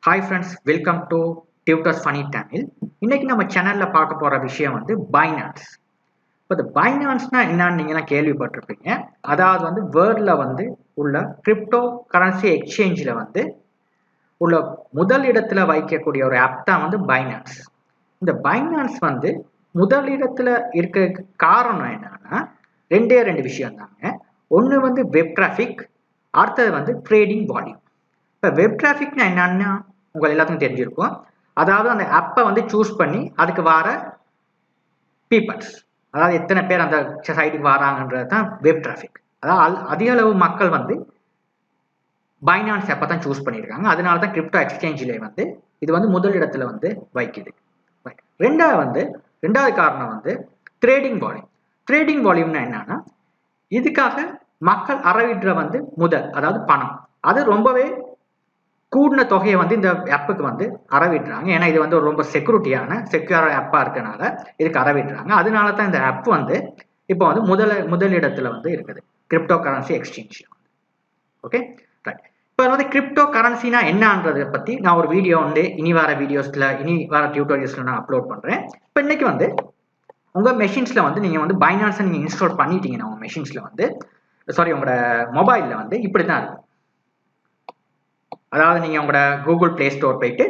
Hi friends, welcome to Tutors Funny Tamil. இன்னைக்கு நம்ம சேனல்ல பார்க்க போற விஷயம் வந்து Binance. இப்போ இந்த Binanceனா என்னன்னு நீங்க எல்லாம் கேள்விப்பட்டிருப்பீங்க. அதாவது வந்து வேர்ல்ட்ல வந்து உள்ள கிரிப்டோ கரன்சி எக்ஸ்சேஞ்சில் வந்து உள்ள முதல் இடத்துல வைக்கக்கூடிய ஒரு ஆப் தான் வந்து Binance. இந்த Binance வந்து முதல் இடத்துல இருக்க காரணம் என்னன்னா ரெண்டு விஷயம் தாங்க. ஒன்று வந்து வெப் டிராஃபிக், அடுத்தது வந்து ட்ரேடிங் வால்யூம். இப்போ வெப் டிராஃபிக்னா என்னன்னா உங்களுக்கு எல்லாத்துக்கும் தெரிஞ்சிருக்கும். அதாவது அந்த ஆப்பை வந்து சூஸ் பண்ணி அதுக்கு வர பீப்பிள்ஸ், அதாவது எத்தனை பேர் அந்த சைட்டுக்கு வராங்கன்றது தான் வெப் டிராஃபிக். அதாவது அதிக அளவு மக்கள் வந்து பைனான்ஸ் ஆப்பை தான் சூஸ் பண்ணியிருக்காங்க. அதனால தான் கிரிப்டோ எக்ஸ்சேஞ்சிலே வந்து இது வந்து முதல் இடத்துல வந்து வைக்குது. ரெண்டாவது காரணம் வந்து ட்ரேடிங் வால்யூம். ட்ரேடிங் வால்யூம்னா என்னன்னா இதுக்காக மக்கள் அறவிடுற வந்து அதாவது பணம், அது ரொம்பவே கூடின தொகையை வந்து இந்த ஆப்புக்கு வந்து அறவிடுறாங்க. ஏன்னா இது வந்து ஒரு ரொம்ப செக்யூர் ஆப்பா இருக்கனால இதுக்கு அறவிடுறாங்க. அதனால தான் இந்த ஆப் வந்து இப்போ வந்து முதல் இடத்துல வந்து இருக்குது crypto currency exchange. Okay right. இப்போ வந்து கிரிப்டோ கரன்சினா என்னன்றதை பத்தி நான் ஒரு வீடியோ வந்து இனி வர டியூட்டோரியல்ஸ்ல நான் அப்லோட் பண்றேன். இப்போ இன்னைக்கு வந்து உங்க மெஷின்ஸ்ல வந்து நீங்க வந்து பைனான்ஸை நீங்க இன்ஸ்டால் பண்ணிட்டீங்கன்னா உங்க மெஷின்ஸ்ல வந்து உங்களோட மொபைல்ல வந்து இப்படி தான் இருக்கும். அதாவது நீங்க உங்களோட கூகுள் பிளே ஸ்டோர் போயிட்டு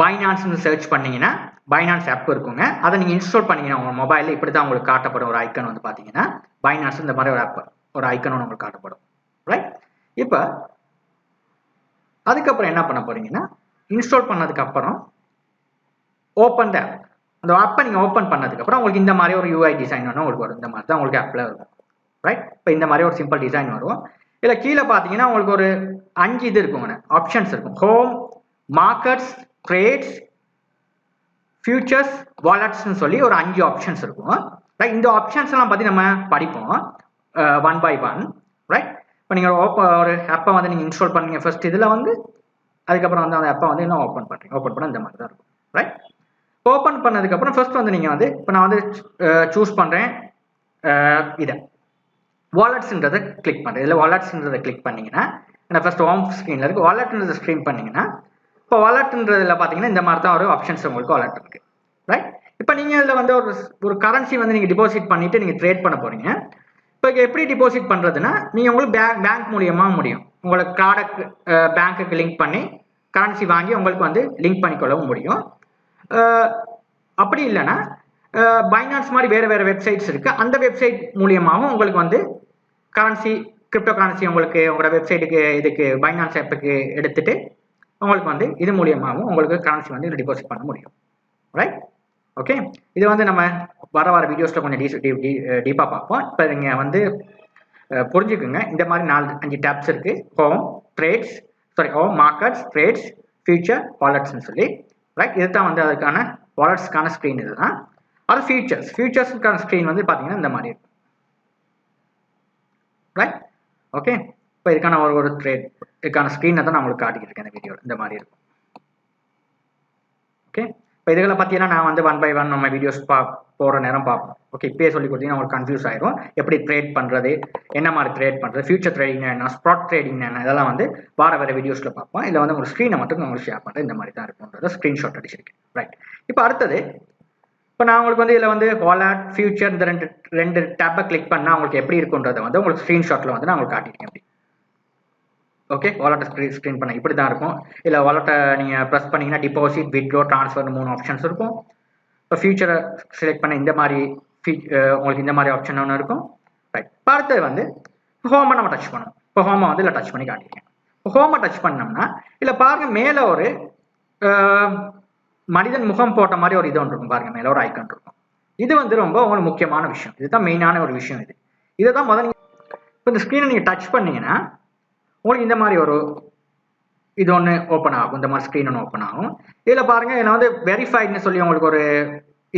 பைனான்ஸ்னு சர்ச் பண்ணீங்கன்னா பைனான்ஸ் ஆப் இருக்குங்க. அதை நீங்க இன்ஸ்டால் பண்ணீங்கன்னா உங்க மொபைல்ல இப்படி தான் உங்களுக்கு காட்டப்படும் ஒரு ஐக்கன் வந்து பாத்தீங்கன்னா பைனான்ஸ் இந்த மாதிரி ஒரு ஆப், ஒரு ஐக்கன் உங்களுக்கு காட்டப்படும். ரைட். இப்போ அதுக்கப்புறம் என்ன பண்ண போறீங்கன்னா இன்ஸ்டால் பண்ணதுக்கு அப்புறம் ஓப்பன் த ஆப். அந்த ஆப்பை நீங்க ஓப்பன் பண்ணதுக்கு அப்புறம் உங்களுக்கு இந்த மாதிரி ஒரு யூஐ டிசைன் ஒன்று உங்களுக்கு வரும். இந்த மாதிரி தான் உங்களுக்கு ஆப்ல இருக்கும். ரைட். இப்போ இந்த மாதிரி ஒரு சிம்பிள் டிசைன் வரும். இல்லை கீழே பார்த்தீங்கன்னா உங்களுக்கு ஒரு 5 இது இருக்குங்க, ஆப்ஷன்ஸ் இருக்கும். ஹோம், மார்க்கெட்ஸ், ட்ரேட்ஸ், ஃபியூச்சர்ஸ், வாலெட்ஸ்னு சொல்லி ஒரு 5 ஆப்ஷன்ஸ் இருக்கும். ரைட். இந்த ஆப்ஷன்ஸ் எல்லாம் பற்றி நம்ம படிப்போம் ஒன் பை ஒன். ரைட். இப்போ நீங்கள் ஒரு ஆப்பை வந்து நீங்கள் இன்ஸ்டால் பண்ணீங்க ஃபர்ஸ்ட் இதில் வந்து, அதுக்கப்புறம் வந்து அந்த ஆப்பை வந்து இன்னும் ஓப்பன் பண்ணுறீங்க. ஓப்பன் பண்ண இந்த மாதிரி தான் இருக்கும். ரைட். ஓப்பன் பண்ணதுக்கப்புறம் ஃபர்ஸ்ட் வந்து நீங்கள் வந்து இப்போ நான் வந்து சூஸ் பண்ணுறேன் இதை வாலெட்ஸ்ன்றதை கிளிக் பண்ணுறேன். இதில் வாலெட்ஸ்ன்றதை கிளிக் பண்ணிங்கன்னா ஃபர்ஸ்ட் ஹோம் ஸ்க்ரீனில் இருக்குது. வாலெட்ன்றதை ஸ்க்ரீன் பண்ணிங்கன்னா இப்போ வாலெட்ன்றதில் பார்த்தீங்கன்னா இந்த மாதிரி தான் ஒரு ஆப்ஷன்ஸ் உங்களுக்கு வாலெட் இருக்குது. ரைட். இப்போ நீங்கள் இதில் வந்து ஒரு கரன்சி வந்து நீங்கள் டிபாசிட் பண்ணிவிட்டு நீங்கள் ட்ரேட் பண்ண போகிறீங்க. இப்போ எப்படி டிபாசிட் பண்ணுறதுன்னா நீங்கள் உங்களுக்கு பேங்க் மூலியமாக முடியும். உங்களுக்கு கார்டை பேங்க்குக்கு லிங்க் பண்ணி கரன்சி வாங்கி உங்களுக்கு வந்து லிங்க் பண்ணிக்கொள்ளவும் முடியும். அப்படி இல்லைன்னா பைனான்ஸ் மாதிரி வேறு வெப்சைட்ஸ் இருக்குது. அந்த வெப்சைட் மூலியமாகவும் உங்களுக்கு வந்து கிரிப்டோ கரன்சி உங்களுக்கு உங்களோட வெப்சைட்டுக்கு இதுக்கு பைனான்ஸ் ஆப்புக்கு எடுத்துட்டு உங்களுக்கு வந்து இது மூலியமாகவும் உங்களுக்கு கரன்சி வந்து டிபாசிட் பண்ண முடியும். ரைட். ஓகே. இது வந்து நம்ம வர வீடியோஸில் கொஞ்சம் டீப்பாக பார்ப்போம். இப்போ நீங்கள் வந்து புரிஞ்சுக்குங்க. இந்த மாதிரி 4-5 டேப்ஸ் இருக்குது. ஹோம், மார்க்கெட்ஸ், ட்ரேட்ஸ், ஃபியூச்சர், வாலெட்ஸ்னு சொல்லி. ரைட். இதுதான் வந்து அதுக்கான வாலெட்ஸ்க்கான ஸ்க்ரீன். இதுதான் அது ஃபியூச்சர்ஸ்க்கான ஸ்க்ரீன் வந்து பார்த்தீங்கன்னா இந்த மாதிரி இருக்கும். ரைட். ஓகே. இப்போ இதுக்கான ஒரு இதுக்கான ஸ்க்ரீனை தான் நான் உங்களுக்கு காட்டிக்கிட்டு இருக்கேன் இந்த வீடியோவில். இந்த மாதிரி இருக்கும். ஓகே. இப்போ இதுகளை பற்றியெல்லாம் நான் வந்து ஒன் பை ஒன் நம்ம வீடியோஸ் போகிற நேரம் பார்ப்போம். ஓகே. இப்பயே சொல்லி கொடுத்தீங்கன்னா உங்களுக்கு கன்ஃபியூஸ் ஆயிரும். எப்படி ட்ரேட் பண்ணுறது, என்ன மாதிரி ட்ரேட் பண்ணுறது, ஃபியூச்சர் ட்ரேடிங் என்ன, ஸ்பாட் ட்ரேடிங் என்ன, இதெல்லாம் வந்து வேறு வீடியோஸில் பார்ப்போம். இதில் வந்து ஒரு ஸ்க்ரீனை மட்டும் நான் உங்களுக்கு ஷேர் பண்ணுறேன். இந்த மாதிரி தான் இருக்கும்ன்றத ஸ்க்ரீன்ஷாட் அடிச்சிருக்கேன். ரைட். இப்போ அடுத்தது இப்போ நான் உங்களுக்கு வந்து இதில் வந்து வாலெட், ஃபியூச்சர் இந்த ரெண்டு டேப்பை கிளிக் பண்ணால் உங்களுக்கு எப்படி இருக்குன்றதை வந்து உங்களுக்கு ஸ்க்ரீன்ஷாட்டில் வந்து நான் உங்களுக்கு காட்டியிருக்கேன். அப்படி ஓகே. வாலெட்டை ஸ்க்ரீன் பண்ண இப்படி தான் இருக்கும். இல்லை வாலெட்டை நீங்கள் ப்ரெஸ் பண்ணிங்கன்னா டிபாசிட், வித்ட்ரா, ட்ரான்ஸ்ஃபர் 3 ஆப்ஷன்ஸ் இருக்கும். இப்போ ஃபியூச்சரை செலக்ட் பண்ண இந்த மாதிரி உங்களுக்கு இந்த மாதிரி ஆப்ஷன் ஒன்று இருக்கும். ரைட். இப்போ அடுத்தது வந்து ஹோமை நம்ம டச் பண்ணணும். இப்போ ஹோமை வந்து இல்லை டச் பண்ணி காட்டியிருக்கேன். இப்போ ஹோமை டச் பண்ணோம்னா இல்லை பாருங்கள் மேலே ஒரு மனிதன் முகம் போட்ட மாதிரி ஒரு இது ஒன்று இருக்கும். பாருங்க மேலே ஒரு ஐக்கன் இருக்கும். இது வந்து ரொம்ப உங்களுக்கு முக்கியமான விஷயம். இதுதான் மெயினான ஒரு விஷயம். இதை தான் முதல்ல இப்போ இந்த ஸ்க்ரீனை நீங்கள் டச் பண்ணீங்கன்னா உங்களுக்கு இந்த மாதிரி ஒரு இது ஒன்று ஓப்பன் ஆகும். இந்த மாதிரி ஸ்க்ரீன் ஒன்று ஓப்பன் ஆகும். இதில் பாருங்கள் இதில் வந்து வெரிஃபைடுன்னு சொல்லி உங்களுக்கு ஒரு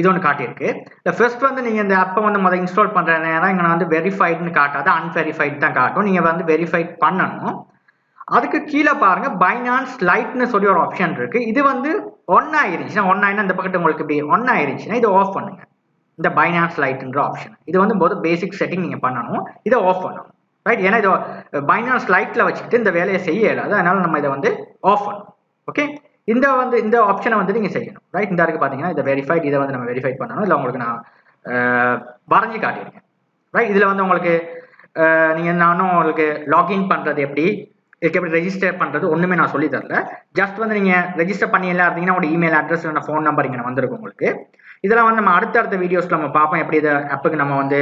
இது ஒன்று காட்டியிருக்கு. இந்த ஃபர்ஸ்ட் வந்து நீங்கள் இந்த ஆப்பை வந்து முதல்ல இன்ஸ்டால் பண்ணுற நேரம் இங்கே வந்து வெரிஃபைடுன்னு காட்டாது, அன்வெரிஃபைடு தான் காட்டும். நீங்கள் வந்து வெரிஃபைட் பண்ணணும். அதுக்கு கீழே பாருங்க பைனான்ஸ் லைட்னு சொல்லி ஒரு ஆப்ஷன் இருக்கு. இது வந்து ஒன் ஆயிருந்துச்சுன்னா இந்த பக்கத்து உங்களுக்கு இப்படி ஒன் ஆயிருந்துச்சுன்னா இதை ஆஃப் பண்ணுங்க. இந்த பைனான்ஸ் லைட்ன்ற ஆப்ஷன் இது வந்து போது பேசிக் செட்டிங் நீங்க பண்ணணும். இதை ஆஃப் பண்ணணும். ரைட். ஏன்னா இதை பைனான்ஸ் லைட்ல வச்சுக்கிட்டு இந்த வேலையை செய்ய இயலாது. அதனால நம்ம இதை வந்து ஆஃப் பண்ணணும். ஓகே, இந்த ஆப்ஷனை வந்து நீங்கள் செய்யணும். ரைட், இந்த இருக்கு பார்த்தீங்கன்னா இதை வெரிஃபைட், இதை வந்து நம்ம வெரிஃபை பண்ணணும். இல்லை உங்களுக்கு நான் வரைஞ்சி காட்டியிருக்கேன். ரைட், இதில் வந்து உங்களுக்கு நீங்கள் நானும் உங்களுக்கு லாகின் பண்ணுறது எப்படி, இதுக்கு எப்படி ரெஜிஸ்டர் பண்ணுறது ஒன்றுமே நான் சொல்லி தரல. ஜஸ்ட் வந்து நீங்கள் ரெஜிஸ்டர் பண்ணியெல்லாம் இருந்தீங்கன்னா உங்களோட இமெயில் அட்ரஸ் இல்லை ஃபோன் நம்பர் இங்கே வந்திருக்கும் உங்களுக்கு. இதெல்லாம் வந்து நம்ம அடுத்தடுத்த வீடியோஸில் நம்ம பார்ப்போம் எப்படி இதை ஆப்புக்கு நம்ம வந்து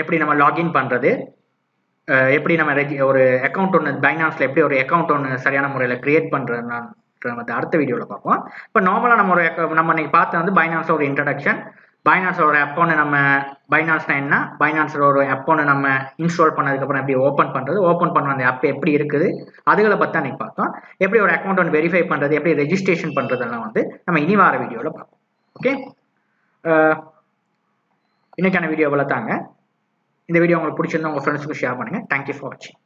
எப்படி நம்ம லாகின் பண்ணுறது, எப்படி நம்ம ஒரு அக்கௌண்ட் ஒன்று பைனான்ஸில் எப்படி ஒரு அக்கௌண்ட் ஒன்று சரியான முறையில் கிரியேட் பண்ணுறதுன்னு வந்து அடுத்த வீடியோவில் பார்ப்போம். இப்போ நார்மலாக நம்ம இன்னைக்கு பார்த்து வந்து பைனான்ஸில் ஒரு இன்ட்ரடக்ஷன், பைனான்ஸில் ஒரு ஆப் ஒன்று நம்ம பைனான்ஸ்னா என்ன, பைனான்ஸில் ஒரு ஆப் ஒன்று நம்ம இன்ஸ்டால் பண்ணதுக்கப்புறம் எப்படி ஓப்பன் பண்ணுறது, ஓப்பன் பண்ண அந்த ஆப் எப்படி இருக்குது அதுகளை பற்றி அன்றைக்கி பார்த்தோம். எப்படி ஒரு அக்கௌண்ட் ஒன்று வெரிஃபை பண்ணுறது, எப்படி ரெஜிஸ்ட்ரேஷன் பண்ணுறதெல்லாம் வந்து நம்ம இனி வார வீடியோவில் பார்ப்போம். ஓகே, இன்னைக்கான வீடியோ தாங்க. இந்த வீடியோ உங்களுக்கு பிடிச்சிருந்தா உங்கள் ஃப்ரெண்ட்ஸுக்கு ஷேர் பண்ணுங்கள். தேங்க்யூ ஃபார் வாட்சிங்.